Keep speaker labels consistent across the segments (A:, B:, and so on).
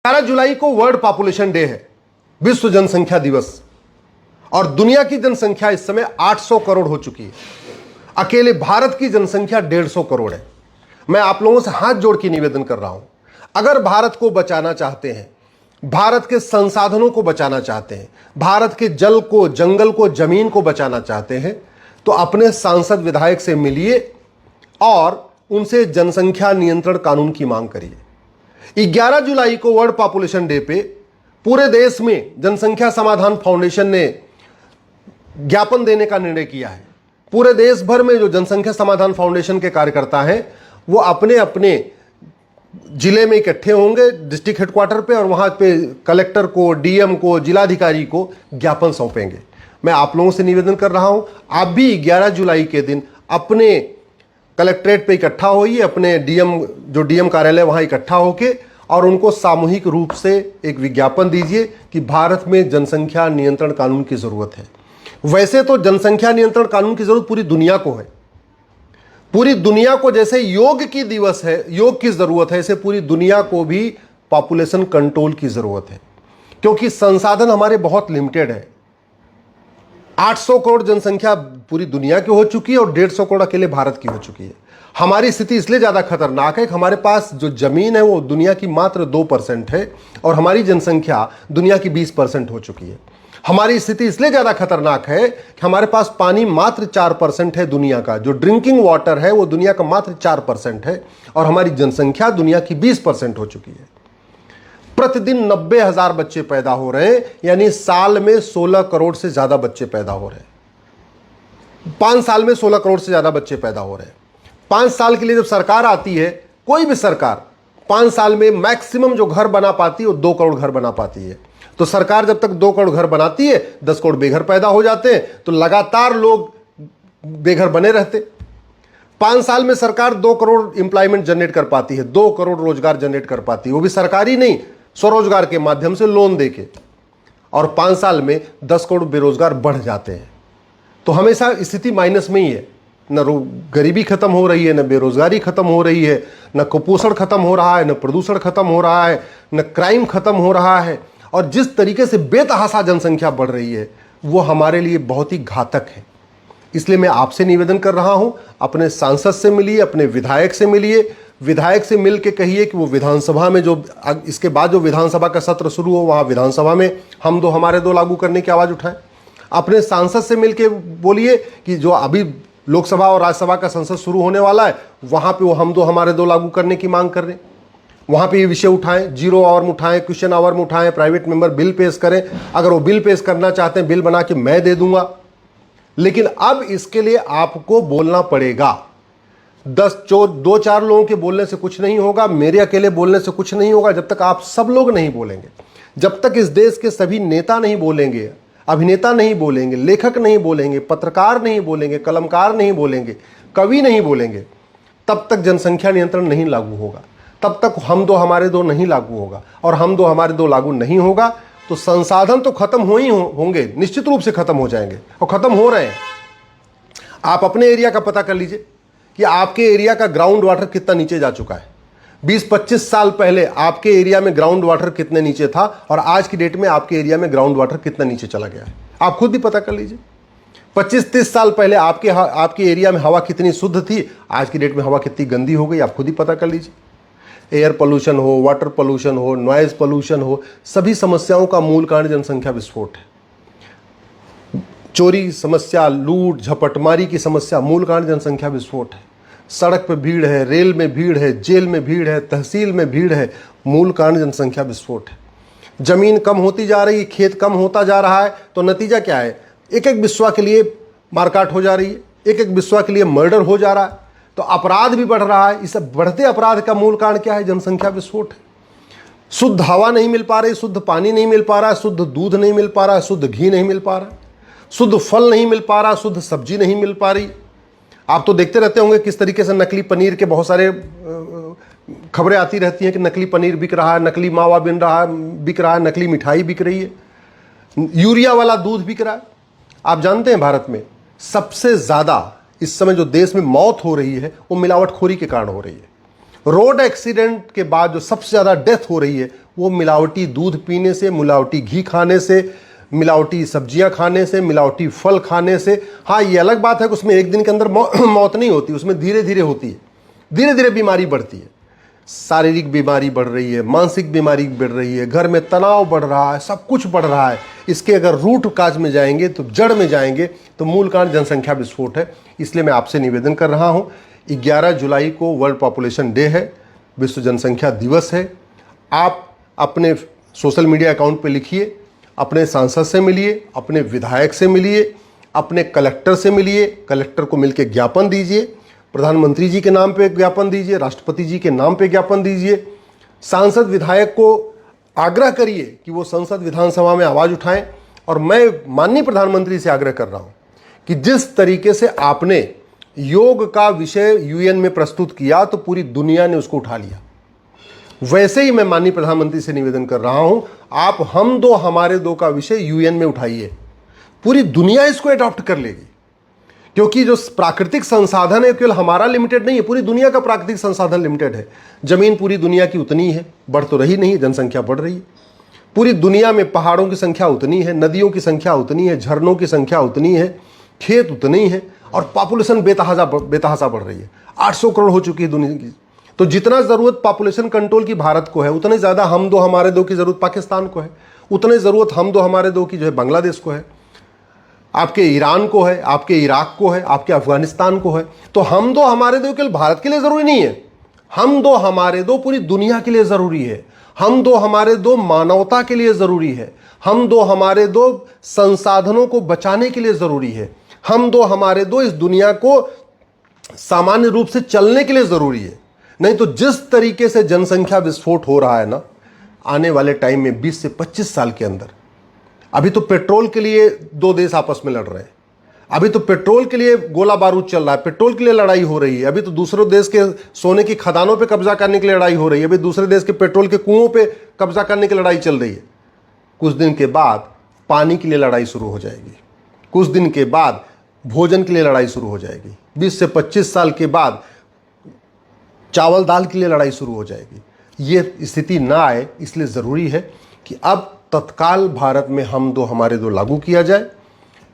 A: 11 जुलाई को world population day है, विश्व जनसंख्या दिवस। और दुनिया की जनसंख्या इस समय 800 करोड़ हो चुकी है। अकेले भारत की जनसंख्या 150 करोड़ है। मैं आप लोगों से हाथ जोड़ के निवेदन कर रहा हूं, अगर भारत को बचाना चाहते हैं, भारत के संसाधनों को बचाना चाहते हैं, भारत के जल को, जंगल को, जमीन को बचाना चाहते हैं, तो अपने सांसद विधायक से मिलिए और उनसे जनसंख्या नियंत्रण कानून की मांग करिए। 11 जुलाई को वर्ल्ड पॉपुलेशन डे पे पूरे देश में जनसंख्या समाधान फाउंडेशन ने ज्ञापन देने का निर्णय किया है। पूरे देश भर में जो जनसंख्या समाधान फाउंडेशन के कार्यकर्ता हैं वो अपने अपने जिले में इकट्ठे होंगे डिस्ट्रिक्ट हेडक्वार्टर पे, और वहां पे कलेक्टर को, डीएम को, जिलाधिकारी को ज्ञापन सौंपेंगे। मैं आप लोगों से निवेदन कर रहा हूं, आप भी 11 जुलाई के दिन अपने कलेक्ट्रेट पे इकट्ठा होइए, अपने डीएम कार्यालय वहां इकट्ठा होके, और उनको सामूहिक रूप से एक विज्ञापन दीजिए कि भारत में जनसंख्या नियंत्रण कानून की जरूरत है। वैसे तो जनसंख्या नियंत्रण कानून की जरूरत पूरी दुनिया को है। पूरी दुनिया को जैसे योग की दिवस है, योग की जरूरत है, ऐसे पूरी दुनिया को भी पॉपुलेशन कंट्रोल की जरूरत है, क्योंकि संसाधन हमारे बहुत लिमिटेड है। 800 करोड़ जनसंख्या पूरी दुनिया की हो चुकी है और 150 करोड़ अकेले भारत की हो चुकी है। हमारी स्थिति इसलिए ज्यादा खतरनाक है कि हमारे पास जो जमीन है वो दुनिया की मात्र 2% है और हमारी जनसंख्या दुनिया की 20% हो चुकी है। हमारी स्थिति इसलिए ज्यादा खतरनाक है कि हमारे पास पानी मात्र 4% है दुनिया का, जो ड्रिंकिंग वाटर है वो दुनिया का मात्र 4% है, और हमारी जनसंख्या दुनिया की 20% हो चुकी है। प्रतिदिन 90,000 बच्चे पैदा हो रहे हैं, यानी साल में 16 करोड़ से ज्यादा बच्चे पैदा हो रहे हैं। 5 साल में 16 करोड़ से ज्यादा बच्चे पैदा हो रहे हैं। 5 साल के लिए जब सरकार आती है, कोई भी सरकार 5 साल में मैक्सिमम जो घर बना पाती है वो 2 करोड़ घर बना पाती है। तो सरकार जब तक 2 करोड़ घर बनाती है, 10 करोड़ बेघर पैदा हो जाते हैं, तो लगातार लोग बेघर बने रहते। 5 साल में सरकार 2 करोड़ इंप्लॉयमेंट जनरेट कर पाती है, 2 करोड़ रोजगार जनरेट कर पाती है, वो भी सरकारी नहीं, स्वरोजगार के माध्यम से लोन देके। और 5 साल में 10 करोड़ बेरोजगार बढ़ जाते हैं। तो हमेशा स्थिति माइनस में ही है, न गरीबी खत्म हो रही है, न बेरोजगारी खत्म हो रही है, न कुपोषण खत्म हो रहा है, न प्रदूषण खत्म हो रहा है, न क्राइम खत्म हो रहा है। और जिस तरीके से बेतहाशा जनसंख्या बढ़ रही है वो हमारे लिए बहुत ही घातक है। इसलिए मैं आपसे निवेदन कर रहा हूं, अपने सांसद से मिलिए, अपने विधायक से मिलिए। विधायक से मिल के कहिए कि वो विधानसभा में जो इसके बाद जो विधानसभा का सत्र शुरू हो, वहां विधानसभा में हम दो हमारे दो लागू करने की आवाज उठाएं। अपने सांसद से मिल के बोलिए कि जो अभी लोकसभा और राज्यसभा का संसद शुरू होने वाला है, वहां पे वो हम दो हमारे दो लागू करने की मांग कर रहे हैं। वहां पे ये विषय उठाएं, 0 आवर में उठाएं, क्वेश्चन आवर में उठाएं, प्राइवेट मेंबर बिल पेश करें। अगर वो बिल पेश करना चाहते हैं, बिल बना के मैं दे दूंगा। लेकिन अब इसके लिए आपको बोलना पड़ेगा। 2-4 लोगों के बोलने से कुछ नहीं होगा, मेरे अकेले बोलने से कुछ नहीं होगा। जब तक आप सब लोग नहीं बोलेंगे, जब तक इस देश के सभी नेता नहीं बोलेंगे, अभिनेता नहीं बोलेंगे, लेखक नहीं बोलेंगे, पत्रकार नहीं बोलेंगे, कलमकार नहीं बोलेंगे, कवि नहीं बोलेंगे, तब तक जनसंख्या नियंत्रण नहीं लागू होगा। तब तक हम दो हमारे दो नहीं लागू होगा। और हम दो हमारे दो लागू नहीं होगा तो संसाधन तो खत्म होंगे, निश्चित रूप से खत्म हो जाएंगे, और खत्म हो रहे हैं। आप अपने एरिया का पता कर लीजिए कि आपके एरिया का ग्राउंड वाटर कितना नीचे जा चुका है। 20-25 साल पहले आपके एरिया में ग्राउंड वाटर कितने नीचे था, और आज की डेट में आपके एरिया में ग्राउंड वाटर कितना नीचे चला गया है, आप खुद भी पता कर लीजिए। 25-30 साल पहले आपके एरिया में हवा कितनी शुद्ध थी, आज की डेट में हवा कितनी गंदी हो गई, आप खुद ही पता कर लीजिए। एयर पोल्यूशन हो, वाटर पोल्यूशन हो, नॉइज पोल्यूशन हो, सभी समस्याओं का मूल कारण जनसंख्या विस्फोट है। चोरी समस्या, लूट झपटमारी की समस्या, मूल कारण जनसंख्या विस्फोट है। सड़क पे भीड़ है, रेल में भीड़ है, जेल में भीड़ है, तहसील में भीड़ है, मूल कारण जनसंख्या विस्फोट है। जमीन कम होती जा रही है, खेत कम होता जा रहा है, तो नतीजा क्या है? एक बिस्वा के लिए मारकाट हो जा रही है, एक बिस्वा के लिए मर्डर हो जा रहा है, तो अपराध भी बढ़ रहा है। इस बढ़ते अपराध का मूल कारण क्या है? जनसंख्या विस्फोट है। शुद्ध हवा नहीं मिल पा रही, शुद्ध पानी नहीं मिल पा रहा है, शुद्ध दूध नहीं मिल पा रहा है, शुद्ध घी नहीं मिल पा रहा है, शुद्ध फल नहीं मिल पा रहा, शुद्ध सब्जी नहीं मिल पा रही। आप तो देखते रहते होंगे किस तरीके से नकली पनीर के बहुत सारे खबरें आती रहती हैं कि नकली पनीर बिक रहा है, नकली मावा बिक रहा है, नकली मिठाई बिक रही है, यूरिया वाला दूध बिक रहा है। आप जानते हैं भारत में सबसे ज्यादा इस समय जो देश में मौत हो रही है वो मिलावटखोरी के कारण हो रही है। रोड एक्सीडेंट के बाद जो सबसे ज्यादा डेथ हो रही है वो मिलावटी दूध पीने से, मिलावटी घी खाने से, मिलावटी सब्जियां खाने से, मिलावटी फल खाने से। हाँ, ये अलग बात है कि उसमें एक दिन के अंदर मौत नहीं होती, उसमें धीरे धीरे होती है, धीरे धीरे बीमारी बढ़ती है। शारीरिक बीमारी बढ़ रही है, मानसिक बीमारी बढ़ रही है, घर में तनाव बढ़ रहा है, सब कुछ बढ़ रहा है। इसके अगर रूट काज में जाएंगे, तो जड़ में जाएंगे, तो मूल कारण जनसंख्या विस्फोट है। इसलिए मैं आपसे निवेदन कर रहा हूँ, 11 जुलाई को वर्ल्ड पॉपुलेशन डे है, विश्व जनसंख्या दिवस है। आप अपने सोशल मीडिया अकाउंट पे लिखिए, अपने सांसद से मिलिए, अपने विधायक से मिलिए, अपने कलेक्टर से मिलिए, कलेक्टर को मिलकर ज्ञापन दीजिए, प्रधानमंत्री जी के नाम पे ज्ञापन दीजिए, राष्ट्रपति जी के नाम पे ज्ञापन दीजिए। सांसद विधायक को आग्रह करिए कि वो संसद विधानसभा में आवाज़ उठाएं। और मैं माननीय प्रधानमंत्री से आग्रह कर रहा हूं कि जिस तरीके से आपने योग का विषय यूएन में प्रस्तुत किया, तो पूरी दुनिया ने उसको उठा लिया। वैसे ही मैं माननीय प्रधानमंत्री से निवेदन कर रहा हूं, आप हम दो हमारे दो का विषय यूएन में उठाइए। पूरी दुनिया इसको अडॉप्ट कर लेगी, क्योंकि जो प्राकृतिक संसाधन है केवल हमारा लिमिटेड नहीं है, पूरी दुनिया का प्राकृतिक संसाधन लिमिटेड है। जमीन पूरी दुनिया की उतनी है, बढ़ तो रही नहीं, जनसंख्या बढ़ रही है। पूरी दुनिया में पहाड़ों की संख्या उतनी है, नदियों की संख्या उतनी है, झरनों की संख्या उतनी है, खेत उतने ही है, और पॉपुलेशन बेतहाशा बढ़ रही है। 800 करोड़ हो चुकी है दुनिया की। तो जितना जरूरत पॉपुलेशन कंट्रोल की भारत को है, उतने ज्यादा हम दो हमारे दो की जरूरत पाकिस्तान को है, उतने जरूरत हम दो हमारे दो की जो है बांग्लादेश को है, आपके ईरान को है, आपके इराक को है, आपके अफगानिस्तान को है। तो हम दो हमारे दो केवल भारत के लिए जरूरी नहीं है, हम दो हमारे दो पूरी दुनिया के लिए जरूरी है। हम दो हमारे दो मानवता के लिए जरूरी है। हम दो हमारे दो संसाधनों को बचाने के लिए जरूरी है। हम दो हमारे दो इस दुनिया को सामान्य रूप से चलने के लिए जरूरी है। नहीं तो जिस तरीके से जनसंख्या विस्फोट हो रहा है ना, आने वाले टाइम में 20 से 25 साल के अंदर, अभी तो पेट्रोल के लिए दो देश आपस में लड़ रहे हैं, अभी तो पेट्रोल के लिए गोला बारूद चल रहा है, पेट्रोल के लिए लड़ाई हो रही है, अभी तो दूसरे देश के सोने की खदानों पे कब्जा करने की लड़ाई हो रही है, अभी दूसरे देश के पेट्रोल के कुओं पे कब्जा करने की लड़ाई चल रही है। कुछ दिन के बाद पानी के लिए लड़ाई शुरू हो जाएगी, कुछ दिन के बाद भोजन के लिए लड़ाई शुरू हो जाएगी, 20 से 25 साल के बाद चावल दाल के लिए लड़ाई शुरू हो जाएगी। ये स्थिति ना आए, इसलिए ज़रूरी है कि अब तत्काल भारत में हम दो हमारे दो लागू किया जाए।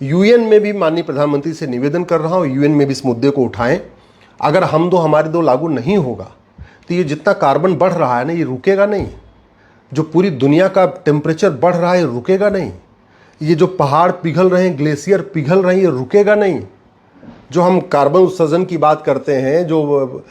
A: यूएन में भी माननीय प्रधानमंत्री से निवेदन कर रहा हूँ, यूएन में भी इस मुद्दे को उठाएं। अगर हम दो हमारे दो लागू नहीं होगा, तो ये जितना कार्बन बढ़ रहा है ना, ये रुकेगा नहीं। जो पूरी दुनिया का टेम्परेचर बढ़ रहा है, रुकेगा नहीं। ये जो पहाड़ पिघल रहे हैं, ग्लेशियर पिघल रहे हैं, ये रुकेगा नहीं। जो हम कार्बन उत्सर्जन की बात करते हैं, जो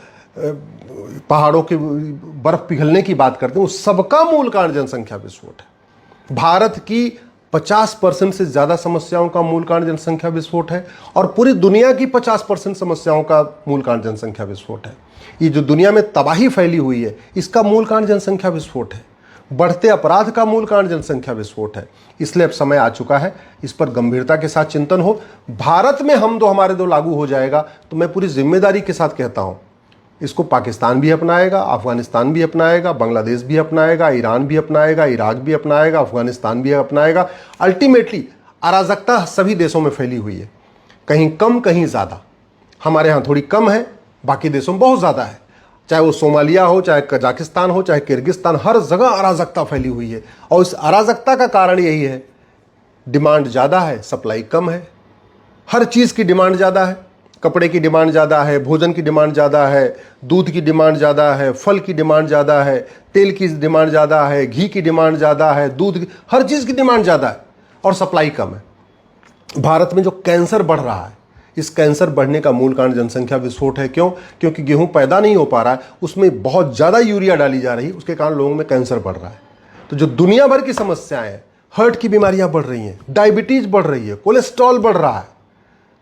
A: पहाड़ों के बर्फ पिघलने की बात करते हैं, उस सबका मूल कारण जनसंख्या विस्फोट है। भारत की 50% से ज़्यादा समस्याओं का मूल कारण जनसंख्या विस्फोट है, और पूरी दुनिया की 50% समस्याओं का मूल कारण जनसंख्या विस्फोट है। ये जो दुनिया में तबाही फैली हुई है, इसका मूल कारण जनसंख्या विस्फोट है। बढ़ते अपराध का मूल कारण जनसंख्या विस्फोट है। इसलिए अब समय आ चुका है, इस पर गंभीरता के साथ चिंतन हो। भारत में हम दो हमारे दो लागू हो जाएगा, तो मैं पूरी जिम्मेदारी के साथ कहता हूँ, इसको पाकिस्तान भी अपनाएगा, अफगानिस्तान भी अपनाएगा, बांग्लादेश भी अपनाएगा, ईरान भी अपनाएगा, इराक भी अपनाएगा, अफगानिस्तान भी अपनाएगा। अल्टीमेटली अराजकता सभी देशों में फैली हुई है, कहीं कम कहीं ज़्यादा। हमारे यहाँ थोड़ी कम है, बाकी देशों में बहुत ज़्यादा है। चाहे वो सोमालिया हो, चाहे कजाकिस्तान हो, चाहे किर्गिस्तान, हर जगह अराजकता फैली हुई है। और इस अराजकता का कारण यही है, डिमांड ज़्यादा है, सप्लाई कम है। हर चीज़ की डिमांड ज़्यादा है, कपड़े की डिमांड ज़्यादा है, भोजन की डिमांड ज़्यादा है, दूध की डिमांड ज़्यादा है, फल की डिमांड ज़्यादा है, तेल की डिमांड ज़्यादा है, घी की डिमांड ज़्यादा है, दूध की, हर चीज़ की डिमांड ज़्यादा है, और सप्लाई कम है। भारत में जो कैंसर बढ़ रहा है, इस कैंसर बढ़ने का मूल कारण जनसंख्या विस्फोट है। क्यों? क्योंकि गेहूं पैदा नहीं हो पा रहा है, उसमें बहुत ज़्यादा यूरिया डाली जा रही है, उसके कारण लोगों में कैंसर बढ़ रहा है। तो जो दुनिया भर की समस्याएं हैं, हार्ट की बीमारियां बढ़ रही हैं, डायबिटीज़ बढ़ रही है, कोलेस्ट्रॉल बढ़ रहा है,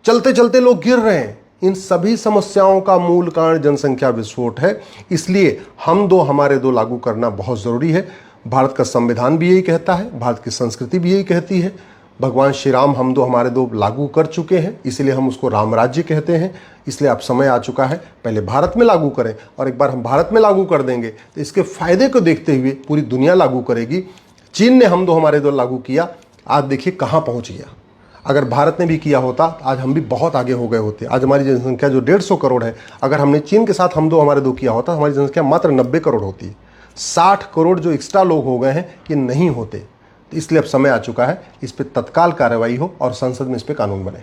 A: चलते चलते लोग गिर रहे हैं, इन सभी समस्याओं का मूल कारण जनसंख्या विस्फोट है। इसलिए हम दो हमारे दो लागू करना बहुत ज़रूरी है। भारत का संविधान भी यही कहता है, भारत की संस्कृति भी यही कहती है। भगवान श्री राम हम दो हमारे दो लागू कर चुके हैं, इसलिए हम उसको राम राज्य कहते हैं। इसलिए अब समय आ चुका है, पहले भारत में लागू करें, और एक बार हम भारत में लागू कर देंगे तो इसके फायदे को देखते हुए पूरी दुनिया लागू करेगी। चीन ने हम दो हमारे दो लागू किया, आज देखिए कहाँ पहुँच गया। अगर भारत ने भी किया होता, आज हम भी बहुत आगे हो गए होते। आज हमारी जनसंख्या जो 150 करोड़ है, अगर हमने चीन के साथ हम दो हमारे दो किया होता, हमारी जनसंख्या मात्र 90 करोड़ होती है। 60 करोड़ जो एक्स्ट्रा लोग हो गए हैं कि नहीं होते। तो इसलिए अब समय आ चुका है इस पर तत्काल कार्रवाई हो और संसद में इस पर कानून बने।